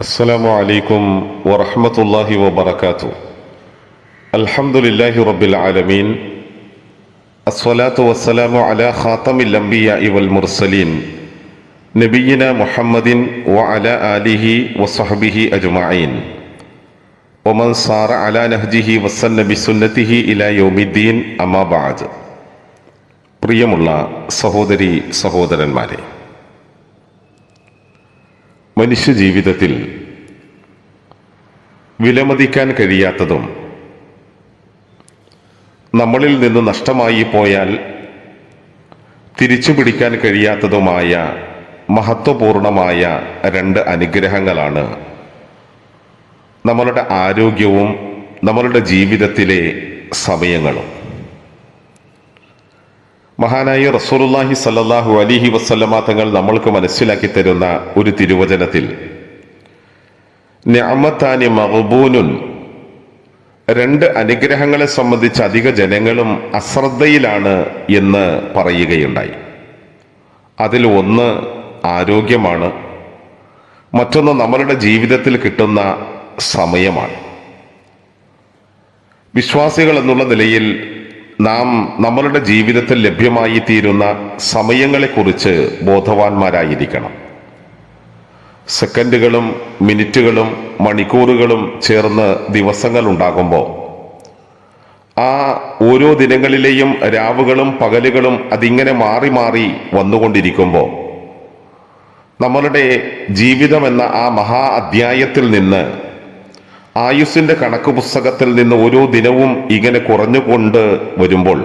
السلام عليكم ورحمة الله وبركاته. الحمد لله رب العالمين. الصلاة والسلام على خاتم الأنبياء والمرسلين نبينا محمد وعلى آله وصحبه أجمعين ومن صار على نهجه وسن بسنته إلى يوم الدين. أما بعد. പ്രിയമുള്ള സഹോദരി സഹോദരന്മാരെ, മനുഷ്യ ജീവിതത്തിൽ വിലമതിക്കാൻ കഴിയാത്തതും നമ്മളിൽ നിന്ന് നഷ്ടമായി പോയാൽ തിരിച്ചു പിടിക്കാൻ കഴിയാത്തതുമായ മഹത്വപൂർണമായ രണ്ട് അനുഗ്രഹങ്ങളാണ് നമ്മളുടെ ആരോഗ്യവും നമ്മളുടെ ജീവിതത്തിലെ സമയങ്ങളും. മഹാനായ റസൂലുള്ളാഹി സ്വല്ലല്ലാഹു അലൈഹി വസല്ലമ തങ്ങൾ നമ്മൾക്ക് മനസ്സിലാക്കി തരുന്ന ഒരു തിരുവചനത്തിൽ നിഅമതാനി മഗ്ബൂനുൻ, രണ്ട് അനുഗ്രഹങ്ങളെ സംബന്ധിച്ച് അധിക ജനങ്ങളും അശ്രദ്ധയിലാണ് എന്ന് പറയുകയുണ്ടായി. അതിൽ ഒന്ന് ആരോഗ്യമാണ്, മറ്റൊന്ന് നമ്മളുടെ ജീവിതത്തിൽ കിട്ടുന്ന സമയമാണ്. വിശ്വാസികൾ എന്നുള്ള നിലയിൽ നാം നമ്മളുടെ ജീവിതത്തിൽ ലഭ്യമായി തീരുന്ന സമയങ്ങളെക്കുറിച്ച് ബോധവാന്മാരായിരിക്കണം. സെക്കൻഡുകളും മിനിറ്റുകളും മണിക്കൂറുകളും ചേർന്ന് ദിവസങ്ങൾ ഉണ്ടാകുമ്പോൾ ആ ഓരോ ദിനങ്ങളിലെയും രാവുകളും പകലുകളും അതിങ്ങനെ മാറി മാറി വന്നുകൊണ്ടിരിക്കുമ്പോൾ നമ്മളുടെ ജീവിതം എന്ന ആ മഹാ അധ്യായത്തിൽ നിന്ന്, ആയുസ്സിന്റെ കണക്ക് പുസ്തകത്തിൽ നിന്ന് ഓരോ ദിനവും ഇങ്ങനെ കുറഞ്ഞുകൊണ്ട് വരുമ്പോൾ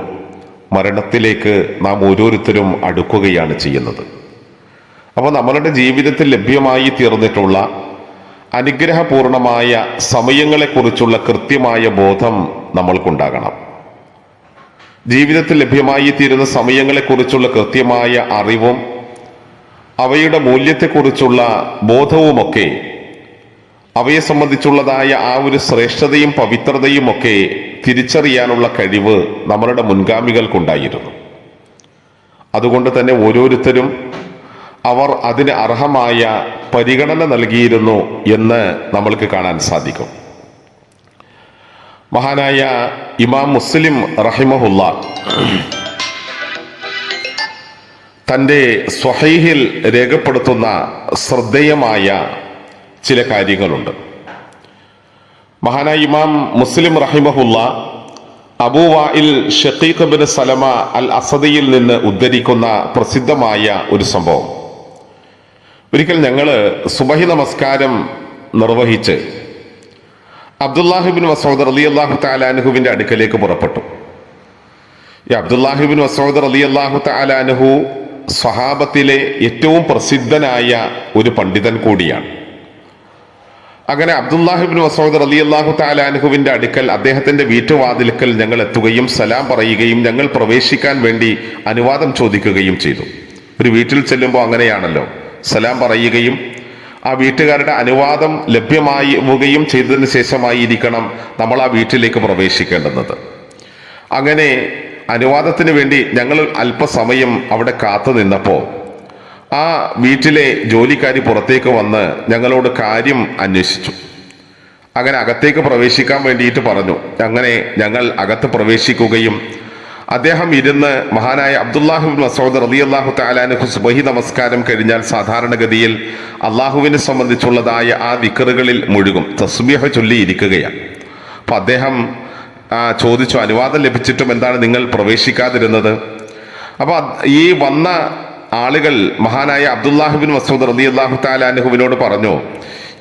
മരണത്തിലേക്ക് നാം ഓരോരുത്തരും അടുക്കുകയാണ് ചെയ്യുന്നത്. അപ്പോൾ നമ്മളുടെ ജീവിതത്തിൽ ലഭ്യമായി തീർന്നിട്ടുള്ള അനുഗ്രഹപൂർണമായ സമയങ്ങളെക്കുറിച്ചുള്ള കൃത്യമായ ബോധം നമ്മൾക്കുണ്ടാകണം. ജീവിതത്തിൽ ലഭ്യമായി തീരുന്ന സമയങ്ങളെക്കുറിച്ചുള്ള കൃത്യമായ അറിവും അവയുടെ മൂല്യത്തെക്കുറിച്ചുള്ള ബോധവുമൊക്കെ, അവയെ സംബന്ധിച്ചുള്ളതായ ആ ഒരു ശ്രേഷ്ഠതയും പവിത്രതയും ഒക്കെ തിരിച്ചറിയാനുള്ള കഴിവ് നമ്മളുടെ മുൻഗാമികൾക്കുണ്ടായിരുന്നു. അതുകൊണ്ട് തന്നെ ഓരോരുത്തരും അവർ അതിന് അർഹമായ പരിഗണന നൽകിയിരുന്നു എന്ന് നമ്മൾക്ക് കാണാൻ സാധിക്കും. മഹാനായ ഇമാം മുസ്ലിം റഹിമഹുല്ല തൻ്റെ സ്വഹീഹിൽ രേഖപ്പെടുത്തുന്ന ശ്രദ്ധേയമായ ചില കാര്യങ്ങളുണ്ട്. മഹാനായ ഇമാം മുസ്ലിം റഹിമഹുല്ല അബൂ വാഇൽ ഷഖീഖ് ഇബ്നു സലമ അൽ അസദിയിൽ നിന്ന് ഉദ്ധരിക്കുന്ന പ്രസിദ്ധമായ ഒരു സംഭവം. ഒരിക്കൽ ഞങ്ങൾ സുബഹി നമസ്കാരം നിർവഹിച്ച് അബ്ദുല്ലാഹി ഇബ്നു മസ്ഊദ് റളിയല്ലാഹു തആല അൻഹുവിന്റെ അടുക്കലേക്ക് പുറപ്പെട്ടു. ഈ അബ്ദുല്ലാഹി ഇബ്നു മസ്ഊദ് റളിയല്ലാഹു തആല അൻഹു സ്വഹാബത്തിലെ ഏറ്റവും പ്രസിദ്ധനായ ഒരു പണ്ഡിതൻ കൂടിയാണ്. അങ്ങനെ അബ്ദുല്ലാഹി ഇബ്നു മസ്ഊദ് റളിയല്ലാഹു തആല അൻഹുവിന്റെ അടുക്കൽ, അദ്ദേഹത്തിന്റെ വീട്ടുവാതിൽക്കൽ ഞങ്ങൾ എത്തുകയും സലാം പറയുകയും ഞങ്ങൾ പ്രവേശിക്കാൻ വേണ്ടി അനുവാദം ചോദിക്കുകയും ചെയ്തു. ഒരു വീട്ടിൽ ചെല്ലുമ്പോൾ അങ്ങനെയാണല്ലോ, സലാം പറയുകയും ആ വീട്ടുകാരുടെ അനുവാദം ലഭ്യമാവുകയും ചെയ്തതിന് ശേഷമായിരിക്കണം നമ്മൾ ആ വീട്ടിലേക്ക് പ്രവേശിക്കേണ്ടുന്നത്. അങ്ങനെ അനുവാദത്തിന് വേണ്ടി ഞങ്ങൾ അല്പസമയം അവിടെ കാത്തു നിന്നപ്പോൾ ആ വീട്ടിലെ ജോലിക്കാരി പുറത്തേക്ക് വന്ന് ഞങ്ങളോട് കാര്യം അന്വേഷിച്ചു. അങ്ങനെ അകത്തേക്ക് പ്രവേശിക്കാൻ വേണ്ടിയിട്ട് പറഞ്ഞു. അങ്ങനെ ഞങ്ങൾ അകത്ത് പ്രവേശിക്കുകയും അദ്ദേഹം ഇരുന്ന് മഹാനായ അബ്ദുല്ലാഹി ഇബ്നു മസ്ഊദ് റളിയല്ലാഹു തആല അൻഹു സുബഹി നമസ്കാരം കഴിഞ്ഞാൽ സാധാരണഗതിയിൽ അള്ളാഹുവിനെ സംബന്ധിച്ചുള്ളതായ ആ ദിക്റുകളിൽ മുഴുകും, തസ്ബീഹ് ചൊല്ലി ഇരിക്കുകയാണ്. അപ്പൊ അദ്ദേഹം ചോദിച്ചു, അനുവാദം ലഭിച്ചിട്ടും എന്താണ് നിങ്ങൾ പ്രവേശിക്കാതിരുന്നത്? അപ്പൊ ഈ വന്ന ആളുകൾ മഹാനായ അബ്ദുല്ലാഹി ഇബ്നു മസ്ഊദ് റളിയല്ലാഹു തആല അൻഹുവിനോട് പറഞ്ഞു,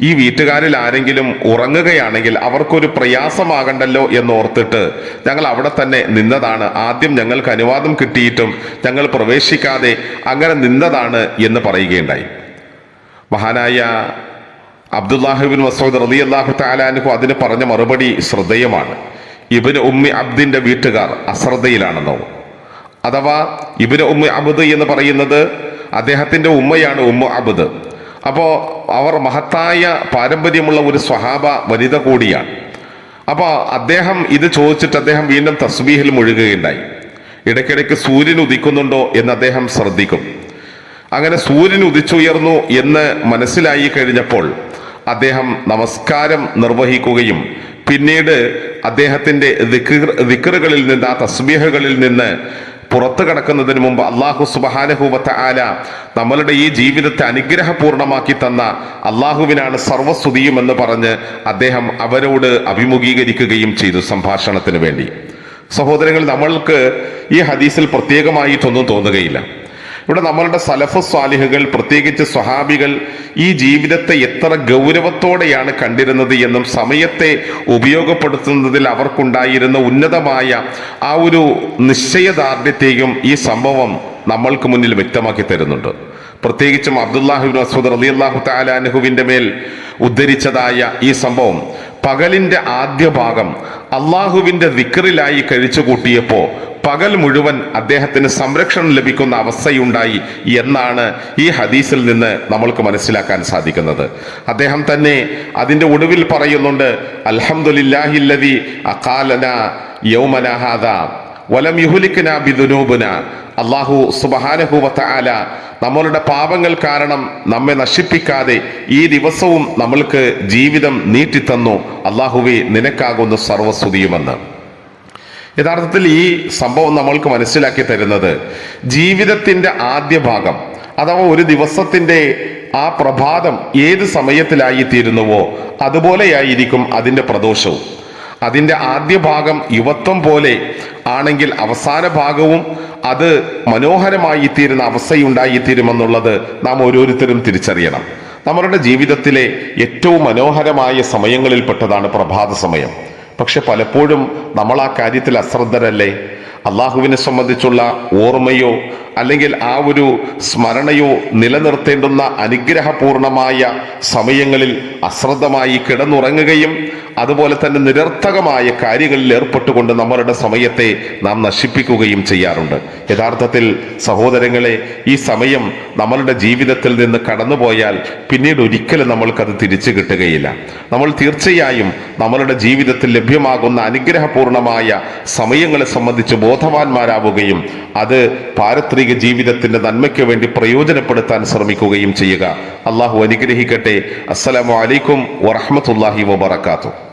ഈ വീട്ടുകാരിൽ ആരെങ്കിലും ഉറങ്ങുകയാണെങ്കിൽ അവർക്കൊരു പ്രയാസമാകണ്ടല്ലോ എന്നോർത്തിട്ട് ഞങ്ങൾ അവിടെ തന്നെ നിന്നതാണ്. ആദ്യം ഞങ്ങൾക്ക് അനുവാദം കിട്ടിയിട്ടും ഞങ്ങൾ പ്രവേശിക്കാതെ അങ്ങനെ നിന്നതാണ് എന്ന് പറയുകയുണ്ടായി. മഹാനായ അബ്ദുല്ലാഹി ഇബ്നു മസ്ഊദ് റളിയല്ലാഹു തആല അൻഹു അതിന് പറഞ്ഞ മറുപടി ശ്രദ്ധേയമാണ്. ഇബ്നു ഉമ്മി അബ്ദിന്റെ വീട്ടുകാർ അശ്രദ്ധയിലാണെന്നോ, അഥവാ ഇബ്നു ഉമ്മി അബ്ദ് എന്ന് പറയുന്നത് അദ്ദേഹത്തിന്റെ ഉമ്മയാണ്, ഉമ്മു അബ്ദ്. അപ്പോ അവർ മഹത്തായ പാരമ്പര്യമുള്ള ഒരു സ്വഹാബ വനിത കൂടിയാണ്. അപ്പൊ അദ്ദേഹം ഇത് ചോദിച്ചിട്ട് അദ്ദേഹം വീണ്ടും തസ്ബീഹിൽ മുഴുകുകയുണ്ടായി. ഇടയ്ക്കിടയ്ക്ക് സൂര്യൻ ഉദിക്കുന്നുണ്ടോ എന്ന് അദ്ദേഹം ശ്രദ്ധിക്കും. അങ്ങനെ സൂര്യൻ ഉദിച്ചുയർന്നു എന്ന് മനസ്സിലായി കഴിഞ്ഞപ്പോൾ അദ്ദേഹം നമസ്കാരം നിർവഹിക്കുകയും പിന്നീട് അദ്ദേഹത്തിന്റെ ദിക്റുകളിൽ നിന്ന്, ആ തസ്ബീഹുകളിൽ നിന്ന് പുറത്തു കടക്കുന്നതിന് മുമ്പ് അല്ലാഹു സുബ്ഹാനഹു വ തആല നമ്മളുടെ ഈ ജീവിതത്തെ അനുഗ്രഹപൂർണമാക്കി തന്ന അള്ളാഹുവിനാണ് സർവസ്തുതിയും എന്ന് പറഞ്ഞ് അദ്ദേഹം അവരോട് അഭിമുഖീകരിക്കുകയും ചെയ്തു സംഭാഷണത്തിന് വേണ്ടി. സഹോദരങ്ങൾ, നമ്മൾക്ക് ഈ ഹദീസിൽ പ്രത്യേകമായിട്ടൊന്നും തോന്നുകയില്ല. ഇവിടെ നമ്മളുടെ സലഫ് സ്വാലിഹുകൾ, പ്രത്യേകിച്ച് സ്വഹാബികൾ ഈ ജീവിതത്തെ എത്ര ഗൗരവത്തോടെയാണ് കണ്ടിരുന്നത് എന്നും സമയത്തെ ഉപയോഗപ്പെടുത്തുന്നതിൽ അവർക്കുണ്ടായിരുന്ന ഉന്നതമായ ആ ഒരു നിശ്ചയദാർഢ്യത്തെയും ഈ സംഭവം നമ്മൾക്ക് മുന്നിൽ വ്യക്തമാക്കി തരുന്നുണ്ട്. പ്രത്യേകിച്ചും അബ്ദുല്ലാഹി ഇബ്നു മസ്ഊദ് റളിയല്ലാഹു തആല അൻഹുവിന്റെ മേൽ ഉദ്ധരിച്ചതായ ഈ സംഭവം, പകലിന്റെ ആദ്യ ഭാഗം അള്ളാഹുവിന്റെ ദിക്റിലായി കഴിച്ചുകൂട്ടിയപ്പോൾ പകൽ മുഴുവൻ അദ്ദേഹത്തിന് സംരക്ഷണം ലഭിക്കുന്ന അവസ്ഥയുണ്ടായി എന്നാണ് ഈ ഹദീസിൽ നിന്ന് നമ്മൾക്ക് മനസ്സിലാക്കാൻ സാധിക്കുന്നത്. അദ്ദേഹം തന്നെ അതിന്റെ ഒടുവിൽ പറയുന്നുണ്ട്, അൽഹംദുലില്ലാഹില്ലദീ അഖാലനാ യൗമനാ ഹാദാ വലം യുഹ്ലികനാ ബിദുനൂബിനാ. അല്ലാഹു സുബ്ഹാനഹു വ തആല നമ്മളുടെ പാപങ്ങൾ കാരണം നമ്മെ നശിപ്പിക്കാതെ ഈ ദിവസവും നമ്മൾക്ക് ജീവിതം നീട്ടിത്തന്നു. അല്ലാഹുവേ, നിനക്കാകുന്നു സർവസ്തുതിയുമെന്ന്. യഥാർത്ഥത്തിൽ ഈ സംഭവം നമ്മൾക്ക് മനസ്സിലാക്കി തരുന്നത്, ജീവിതത്തിന്റെ ആദ്യ ഭാഗം അഥവാ ഒരു ദിവസത്തിന്റെ ആ പ്രഭാതം ഏത് സമയത്തിലായിത്തീരുന്നുവോ അതുപോലെയായിരിക്കും അതിന്റെ പ്രദോഷവും. അതിന്റെ ആദ്യ ഭാഗം യുവത്വം പോലെ ആണെങ്കിൽ അവസാന ഭാഗവും അത് മനോഹരമായി തീരുന്ന അവസ്ഥയുണ്ടായിത്തീരുമെന്നുള്ളത് നാം ഓരോരുത്തരും തിരിച്ചറിയണം. നമ്മളുടെ ജീവിതത്തിലെ ഏറ്റവും മനോഹരമായ സമയങ്ങളിൽപ്പെട്ടതാണ് പ്രഭാത സമയം. പക്ഷെ പലപ്പോഴും നമ്മൾ ആ കാര്യത്തിൽ അശ്രദ്ധരല്ലേ? അള്ളാഹുവിനെ സംബന്ധിച്ചുള്ള ഓർമ്മയോ അല്ലെങ്കിൽ ആ ഒരു സ്മരണയോ നിലനിർത്തേണ്ടുന്ന അനുഗ്രഹപൂർണമായ സമയങ്ങളിൽ അശ്രദ്ധമായി കിടന്നുറങ്ങുകയും അതുപോലെ തന്നെ നിരർത്ഥകമായ കാര്യങ്ങളിൽ ഏർപ്പെട്ടുകൊണ്ട് നമ്മളുടെ സമയത്തെ നാം നശിപ്പിക്കുകയും ചെയ്യാറുണ്ട്. യഥാർത്ഥത്തിൽ സഹോദരങ്ങളെ, ഈ സമയം നമ്മളുടെ ജീവിതത്തിൽ നിന്ന് കടന്നുപോയാൽ പിന്നീട് ഒരിക്കലും നമ്മൾക്കത് തിരിച്ചു കിട്ടുകയില്ല. നമ്മൾ തീർച്ചയായും നമ്മളുടെ ജീവിതത്തിൽ ലഭ്യമാകുന്ന അനുഗ്രഹപൂർണമായ സമയങ്ങളെ സംബന്ധിച്ച് ബോധവാന്മാരാവുകയും അത് പാരത്രിക ജീവിതത്തിന്റെ നന്മയ്ക്ക് വേണ്ടി പ്രയോജനപ്പെടുത്താൻ ശ്രമിക്കുകയും ചെയ്യുക. അള്ളാഹു അനുഗ്രഹിക്കട്ടെ. അസ്സലാമു അലൈക്കും വറഹ്മത്തുള്ളാഹി വബറകാതുഹു.